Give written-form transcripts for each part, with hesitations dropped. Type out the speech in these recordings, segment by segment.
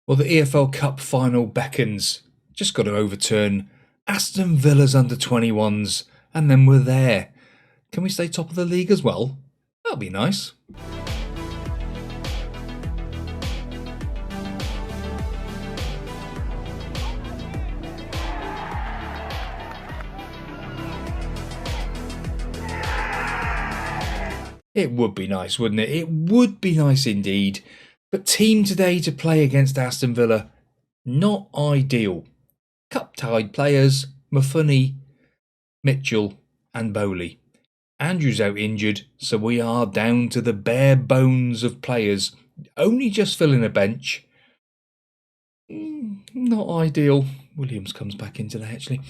Well, the EFL Cup final beckons. Just got to overturn Aston Villa's under-21s, and then we're there. Can we stay top of the league as well? That'll be nice. It would be nice, wouldn't it? It would be nice indeed. But team today to play against Aston Villa, not ideal. Cup-tied players, Mafunny, Mitchell and Bowley. Andrew's out injured, so we are down to the bare bones of players. Only just filling a bench. Not ideal. Williams comes back in today, actually.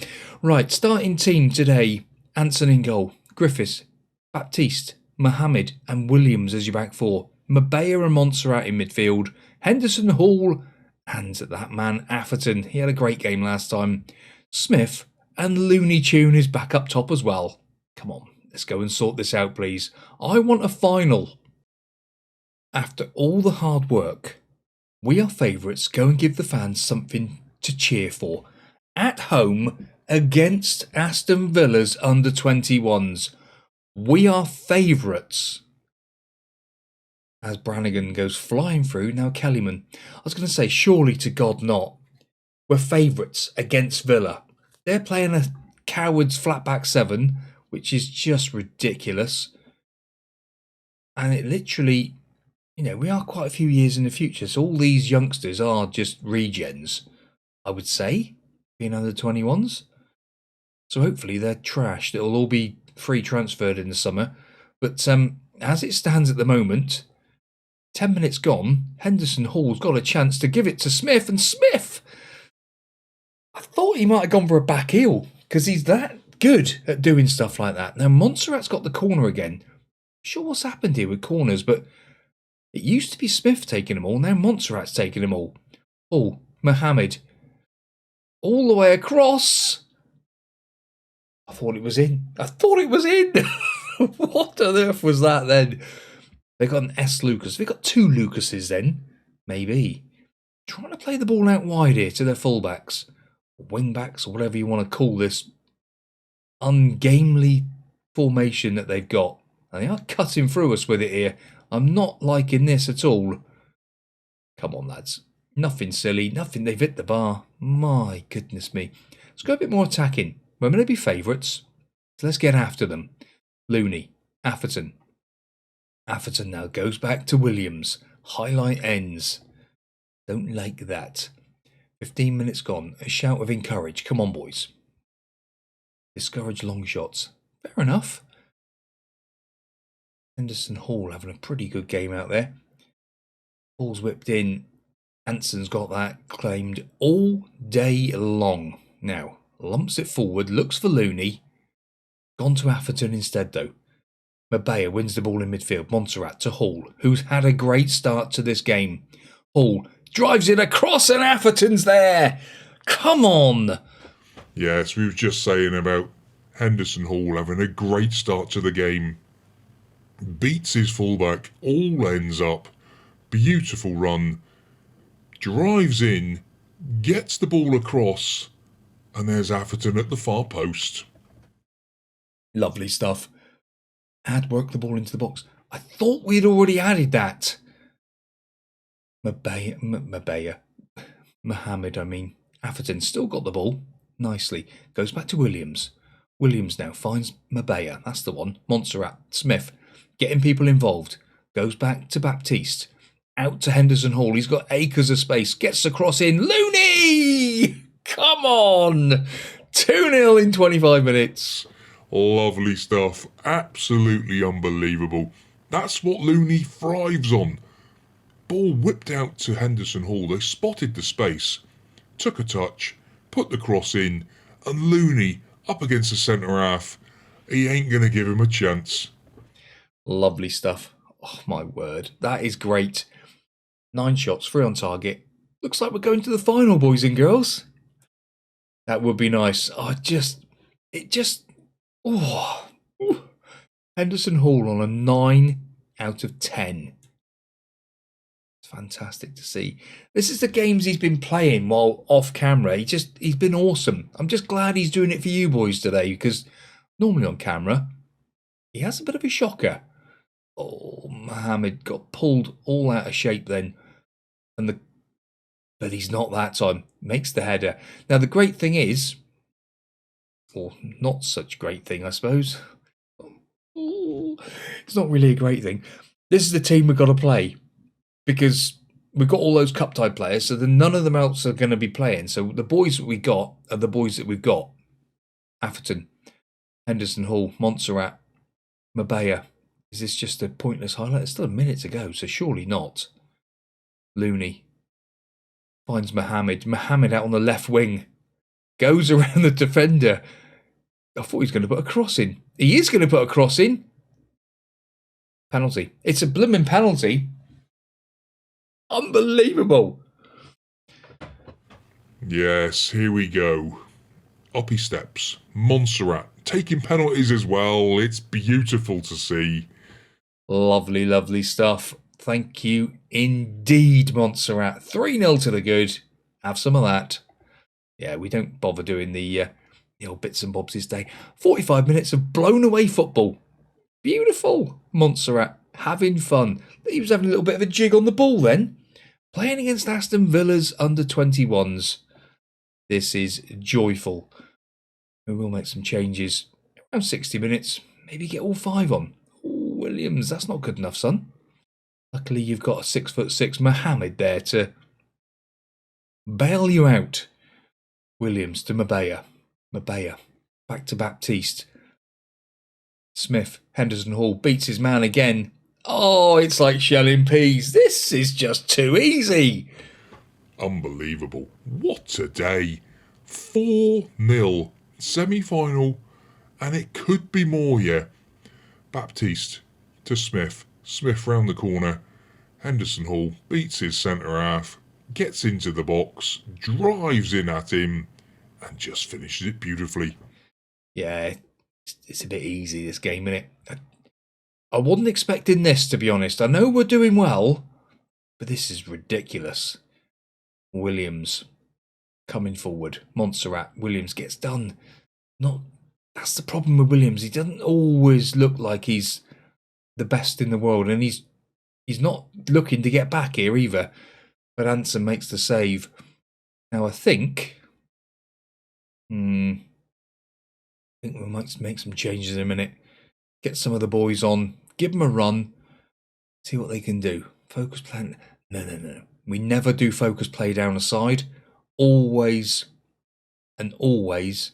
Right, starting team today. Anson in goal. Griffiths, Baptiste, Mohammed and Williams as your back four. Mabea and Montserrat in midfield. Henderson, Hall and that man Atherton. He had a great game last time. Smith and Looney Tune is back up top as well. Come on, let's go and sort this out, please. I want a final. After all the hard work, we are favourites. Go and give the fans something to cheer for. At home against Aston Villa's under-21s. We are favourites. As Brannigan goes flying through, now Kellyman. I was going to say, surely to God not. We're favourites against Villa. They're playing a coward's flatback 7, which is just ridiculous. And it literally, we are quite a few years in the future. So all these youngsters are just regens, I would say, being under 21s. So hopefully they're trashed. It'll all be free transferred in the summer. But as it stands at the moment, 10 minutes gone, Henderson Hall's got a chance to give it to Smith, and Smith, I thought he might have gone for a back heel because he's that good at doing stuff like that. Now Montserrat's got the corner again. Sure what's happened here with corners, but it used to be Smith taking them all, now Montserrat's taking them all. Oh, Mohammed, all the way across. I thought it was in. What on earth was that then? They got an S Lucas. They got two Lucases then, maybe. Trying to play the ball out wide here to their fullbacks, wingbacks, or whatever you want to call this ungamely formation that they've got. And they are cutting through us with it here. I'm not liking this at all. Come on, lads. Nothing silly. Nothing. They've hit the bar. My goodness me. Let's go a bit more attacking. We're going to be favourites. So let's get after them. Looney, Atherton. Atherton now goes back to Williams. Highlight ends. Don't like that. 15 minutes gone. A shout of encourage. Come on, boys. Discourage long shots. Fair enough. Henderson Hall having a pretty good game out there. Ball's whipped in. Anson's got that claimed all day long. Now, lumps it forward. Looks for Looney. Gone to Atherton instead, though. Mabea wins the ball in midfield. Montserrat to Hall, who's had a great start to this game. Hall drives it across and Atherton's there. Come on. Yes, we were just saying about Henderson Hall having a great start to the game. Beats his fullback, all ends up. Beautiful run. Drives in, gets the ball across, and there's Atherton at the far post. Lovely stuff. Had worked the ball into the box. I thought we'd already added that. Mabea. Mohammed, Atherton still got the ball. Nicely. Goes back to Williams. Williams now finds Mabea. That's the one. Montserrat. Smith. Getting people involved. Goes back to Baptiste. Out to Henderson Hall. He's got acres of space. Gets the cross in. Looney! Come on! 2-0 in 25 minutes. Lovely stuff. Absolutely unbelievable. That's what Looney thrives on. Ball whipped out to Henderson Hall. They spotted the space, took a touch, put the cross in, and Looney up against the centre half. He ain't going to give him a chance. Lovely stuff. Oh, my word. That is great. 9 shots, 3 on target. Looks like we're going to the final, boys and girls. That would be nice. Henderson Hall on a 9 out of 10. It's fantastic to see. This is the games he's been playing while off camera. He's been awesome. I'm just glad he's doing it for you boys today, because normally on camera, he has a bit of a shocker. Oh, Mohammed got pulled all out of shape then. But he's not that time. Makes the header. Now, the great thing is, or not such great thing, I suppose. It's not really a great thing. This is the team we've got to play, because we've got all those cup-tied players, so then none of them else are going to be playing. So the boys that we got are the boys that we've got. Atherton, Henderson Hall, Montserrat, Mabea. Is this just a pointless highlight? It's still a minute to go, so surely not. Looney finds Mohammed. Mohammed out on the left wing. Goes around the defender. I thought he was going to put a cross in. He is going to put a cross in. Penalty. It's a blooming penalty. Unbelievable. Yes, here we go. Up he steps. Montserrat taking penalties as well. It's beautiful to see. Lovely, lovely stuff. Thank you indeed, Montserrat. 3-0 to the good. Have some of that. Yeah, we don't bother doing the old bits and bobs this day. 45 minutes of blown away football. Beautiful. Montserrat having fun. He was having a little bit of a jig on the ball then. Playing against Aston Villa's under-21s. This is joyful. We will make some changes. Around 60 minutes. Maybe get all 5 on. Ooh, Williams, that's not good enough, son. Luckily, you've got a 6'6" Mohammed there to bail you out. Williams to Mabea. Mabea back to Baptiste. Smith, Henderson Hall beats his man again. Oh, it's like shelling peas. This is just too easy. Unbelievable. What a day. 4-0 semi-final, and it could be more here. Baptiste to Smith. Smith round the corner. Henderson Hall beats his centre half, gets into the box, drives in at him, and just finishes it beautifully. Yeah, it's a bit easy, this game, isn't it? I wasn't expecting this, to be honest. I know we're doing well, but this is ridiculous. Williams coming forward. Montserrat. Williams gets done. That's the problem with Williams. He doesn't always look like he's the best in the world, and he's not looking to get back here either. But Anson makes the save. Now I think we might make some changes in a minute. Get some of the boys on. Give them a run. See what they can do. Focus plan. No. We never do focus play down a side. Always and always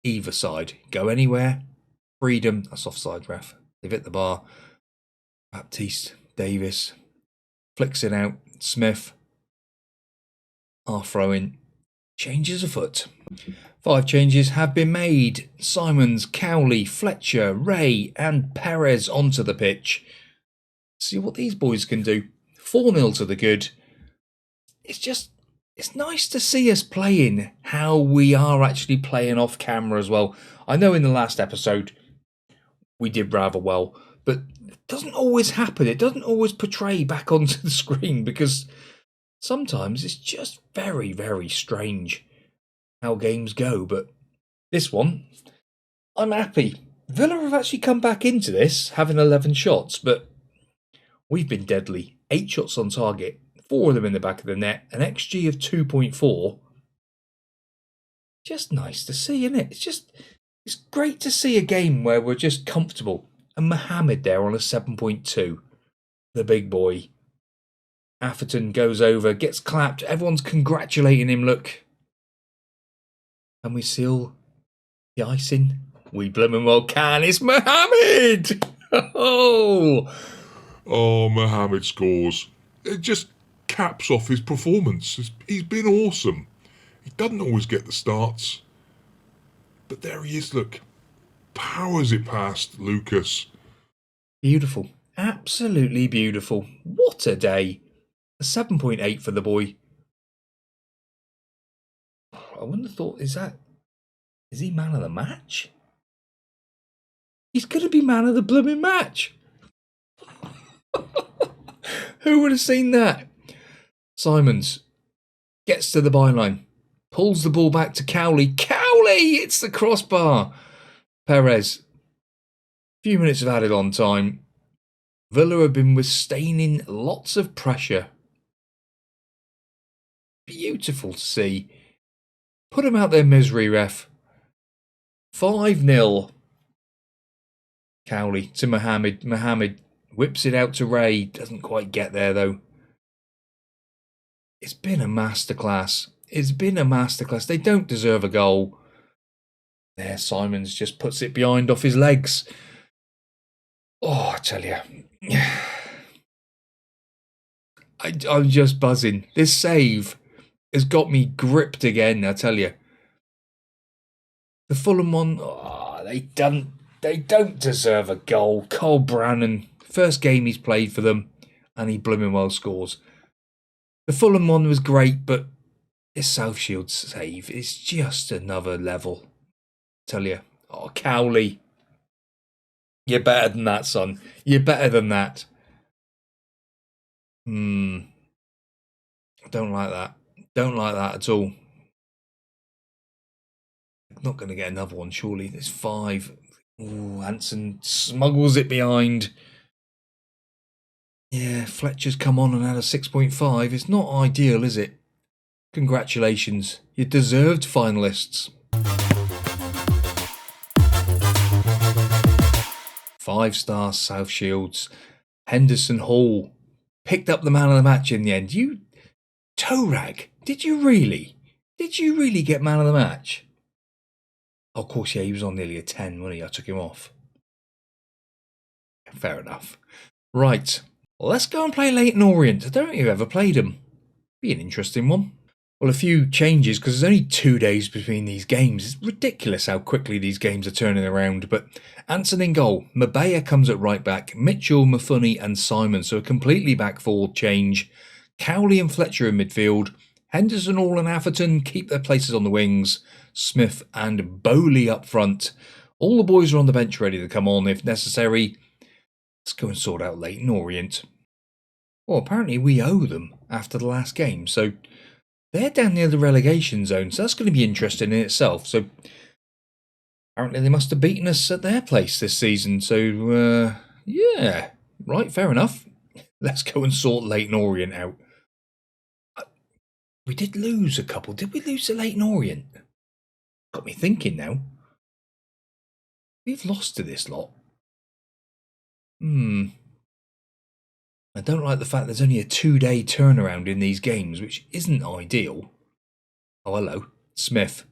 either side. Go anywhere. Freedom. That's offside, ref. They've hit the bar. Baptiste. Davis. Flicks it out. Smith. Our throw in. Changes afoot. 5 changes have been made. Simons, Cowley, Fletcher, Ray and Perez onto the pitch. See what these boys can do. 4-0 to the good. It's nice to see us playing how we are actually playing off camera as well. I know in the last episode we did rather well, but it doesn't always happen. It doesn't always portray back onto the screen, because sometimes it's just very, very strange how games go. But this one, I'm happy. Villa have actually come back into this, having 11 shots, but we've been deadly. 8 shots on target, 4 of them in the back of the net, an XG of 2.4. Just nice to see, isn't it? It's great to see a game where we're just comfortable. And Mohammed there on a 7.2. The big boy. Atherton goes over, gets clapped. Everyone's congratulating him, look. And we seal the icing. We blooming well can. It's Mohammed! Oh, Mohammed scores. It just caps off his performance. He's been awesome. He doesn't always get the starts. But there he is, look. Powers it past Lucas. Beautiful. Absolutely beautiful. What a day. A 7.8 for the boy. I wouldn't have thought, is he man of the match? He's going to be man of the blooming match. Who would have seen that? Simons gets to the byline, pulls the ball back to Cowley. Cowley! It's the crossbar. Perez. Few minutes of added on time. Villa have been withstanding lots of pressure. Beautiful to see. Put them out their misery, ref. 5-0. Cowley to Mohammed. Mohammed whips it out to Ray. Doesn't quite get there, though. It's been a masterclass. It's been a masterclass. They don't deserve a goal. There, Simons just puts it behind off his legs. Oh, I tell you. I'm just buzzing. This save has got me gripped again, I tell you. The Fulham one, they don't deserve a goal. Cole Brannan, first game he's played for them, and he blooming well scores. The Fulham one was great, but this South Shield save is just another level. I tell you. Oh, Cowley. You're better than that, son. You're better than that. I don't like that. Don't like that at all. Not going to get another one, surely. There's 5. Ooh, Anson smuggles it behind. Yeah, Fletcher's come on and had a 6.5. It's not ideal, is it? Congratulations. You deserved finalists. 5-star South Shields. Henderson Hall picked up the man of the match in the end. You toe rag. Did you really? Did you really get man of the match? Oh, of course, yeah, he was on nearly a 10, wasn't he? I took him off. Fair enough. Right. Well, let's go and play Leyton Orient. I don't think you've ever played them. Be an interesting one. Well, a few changes because there's only 2 days between these games. It's ridiculous how quickly these games are turning around. But Anson in goal. Mabea comes at right back. Mitchell, Mafuni and Simon. So a completely back forward change. Cowley and Fletcher in midfield. Henderson, Hall and Atherton keep their places on the wings. Smith and Bowley up front. All the boys are on the bench ready to come on if necessary. Let's go and sort out Leyton Orient. Well, apparently we owe them after the last game. So they're down near the relegation zone, so that's going to be interesting in itself. So apparently they must have beaten us at their place this season. So, yeah, right, fair enough. Let's go and sort Leyton Orient out. We did lose a couple. Did we lose to Leyton Orient? Got me thinking now. We've lost to this lot. I don't like the fact there's only a 2-day turnaround in these games, which isn't ideal. Oh, hello. Smith.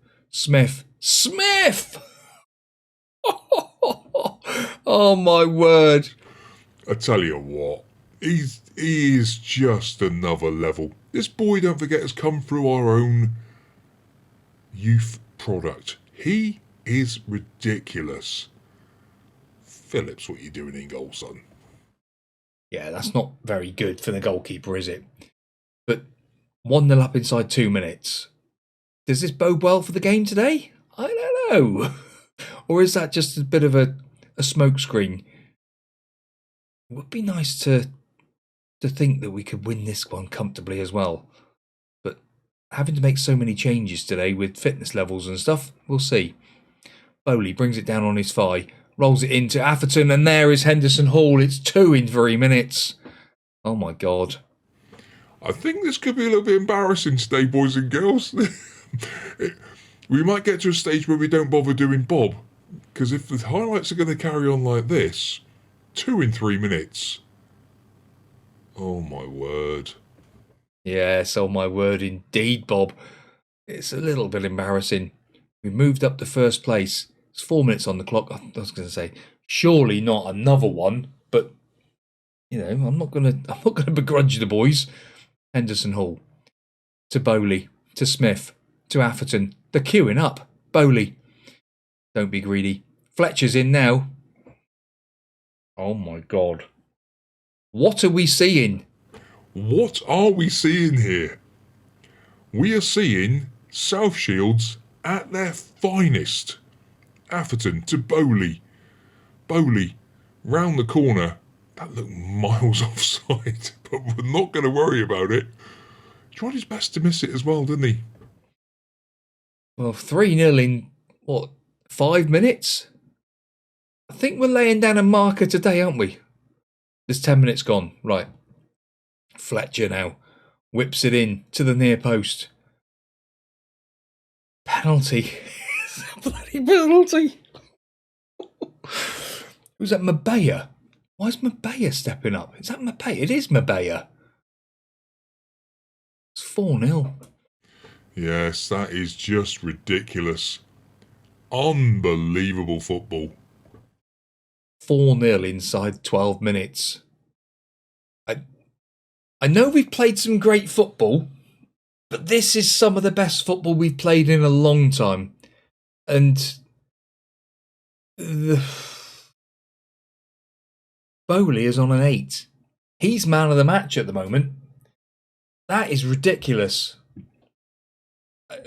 Oh, my word. I tell you what, he is just another level. This boy, don't forget, has come through our own youth product. He is ridiculous. Phillips, what are you doing in goal, son? Yeah, that's not very good for the goalkeeper, is it? But 1-0 up inside 2 minutes. Does this bode well for the game today? I don't know. Or is that just a bit of a smokescreen? It would be nice to think that we could win this one comfortably as well. But having to make so many changes today with fitness levels and stuff, we'll see. Bowley brings it down on his thigh. Rolls it into Atherton, and there is Henderson Hall. It's 2 in 3 minutes. Oh, my God. I think this could be a little bit embarrassing today, boys and girls. We might get to a stage where we don't bother doing Bob. Because if the highlights are going to carry on like this, 2 in 3 minutes. Oh, my word. Yes, oh, my word, indeed, Bob. It's a little bit embarrassing. We moved up to first place. It's 4 minutes on the clock. I was going to say, surely not another one, but you know, I'm not going to begrudge the boys. Henderson Hall to Bowley to Smith to Atherton. They're queuing up. Bowley, don't be greedy. Fletcher's in now. Oh my God, what are we seeing? What are we seeing here? We are seeing South Shields at their finest. Atherton to Bowley. Bowley, round the corner. That looked miles offside, but we're not going to worry about it. tried his best to miss it as well, didn't he? Well, 3-0 in, 5 minutes? I think we're laying down a marker today, aren't we? There's 10 minutes gone. Right. Fletcher now whips it in to the near post. Penalty. It's a bloody penalty. Was that Mabea? Why is Mabea stepping up? Is that Mabea? It is Mabea. It's 4-0. Yes, that is just ridiculous. Unbelievable football. 4-0 inside 12 minutes. I know we've played some great football, but this is some of the best football we've played in a long time. And Bowley is on an 8. He's man of the match at the moment. That is ridiculous. I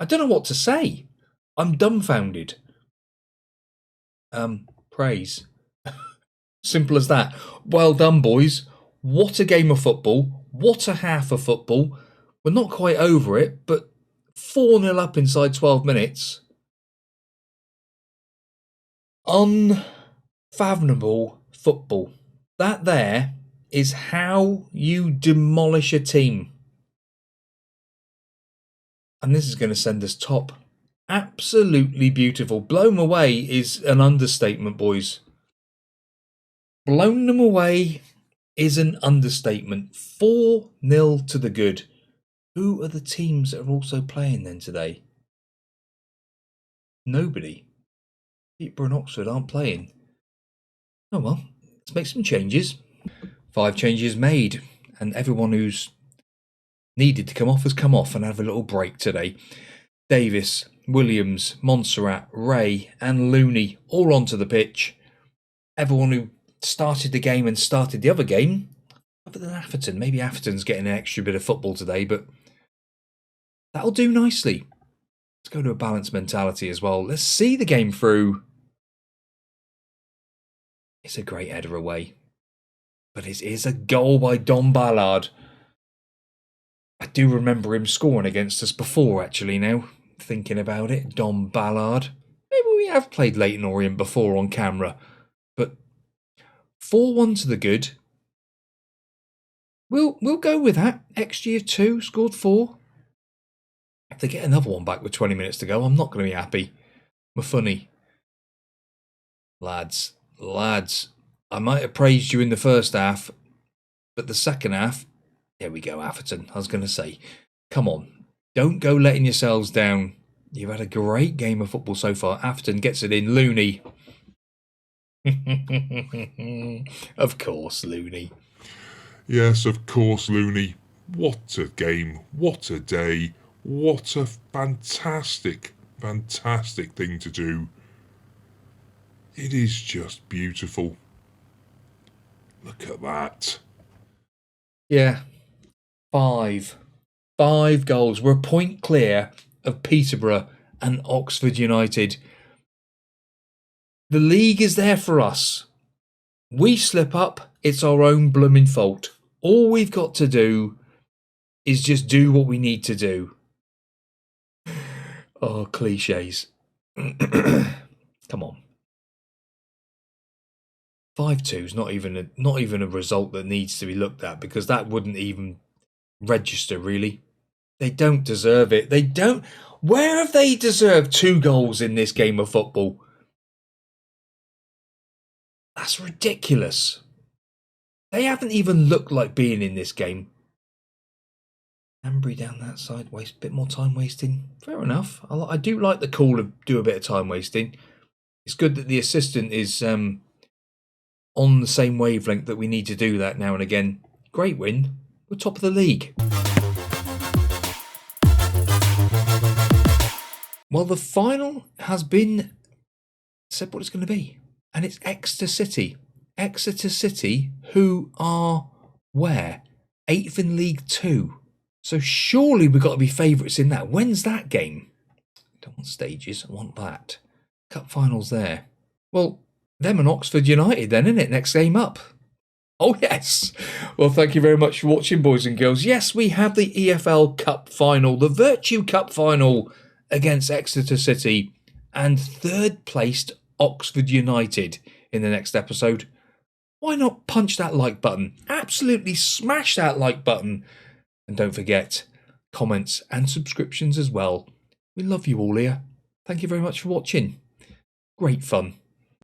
don't know what to say. I'm dumbfounded. Praise. Simple as that. Well done, boys. What a game of football. What a half of football. We're not quite over it, but 4-0 up inside 12 minutes. Unfathomable football. That there is how you demolish a team. And this is going to send us top. Absolutely beautiful. Blown away is an understatement, boys. Blown them away is an understatement. 4-0 to the good. Who are the teams that are also playing then today? Nobody. Peterborough and Oxford aren't playing. Oh well, let's make some changes. 5 changes made, and everyone who's needed to come off has come off and have a little break today. Davis, Williams, Montserrat, Ray and Looney all onto the pitch. Everyone who started the game and started the other game, other than Atherton. Maybe Atherton's getting an extra bit of football today, but that'll do nicely. Let's go to a balanced mentality as well. Let's see the game through. It's a great header away, but it is a goal by Don Ballard. I do remember him scoring against us before, actually, now, thinking about it. Don Ballard. Maybe we have played Leyton Orient before on camera, but 4-1 to the good. We'll go with that. XG of 2, scored 4. If they get another one back with 20 minutes to go, I'm not going to be happy. We're funny. Lads, I might have praised you in the first half, but the second half, there we go, Atherton. I was going to say, come on, don't go letting yourselves down. You've had a great game of football so far. Atherton gets it in. Looney. Of course, Looney. Yes, of course, Looney. What a game. What a day. What a fantastic, fantastic thing to do. It is just beautiful. Look at that. Yeah. 5 goals. We're a point clear of Peterborough and Oxford United. The league is there for us. We slip up, it's our own blooming fault. All we've got to do is just do what we need to do. Oh, cliches. Come on. 5-2 is not even a result that needs to be looked at, because that wouldn't even register, really. They don't deserve it. They don't. Where have they deserved 2 goals in this game of football? That's ridiculous. They haven't even looked like being in this game. Ambry down that side, a bit more time wasting. Fair enough. I do like the call of do a bit of time wasting. It's good that the assistant is on the same wavelength that we need to do that now and again. Great win. We're top of the league. Well, the final has been said what it's going to be. And it's Exeter City. Exeter City, who are where? 8th in League 2. So surely we've got to be favourites in that. When's that game? I don't want stages, I want that. Cup finals there. Well, them and Oxford United then, innit? Next game up. Oh, yes. Well, thank you very much for watching, boys and girls. Yes, we have the EFL Cup final, the virTue Cup final against Exeter City and third-placed Oxford United in the next episode. Why not punch that like button? Absolutely smash that like button. And don't forget, comments and subscriptions as well. We love you all here. Thank you very much for watching. Great fun.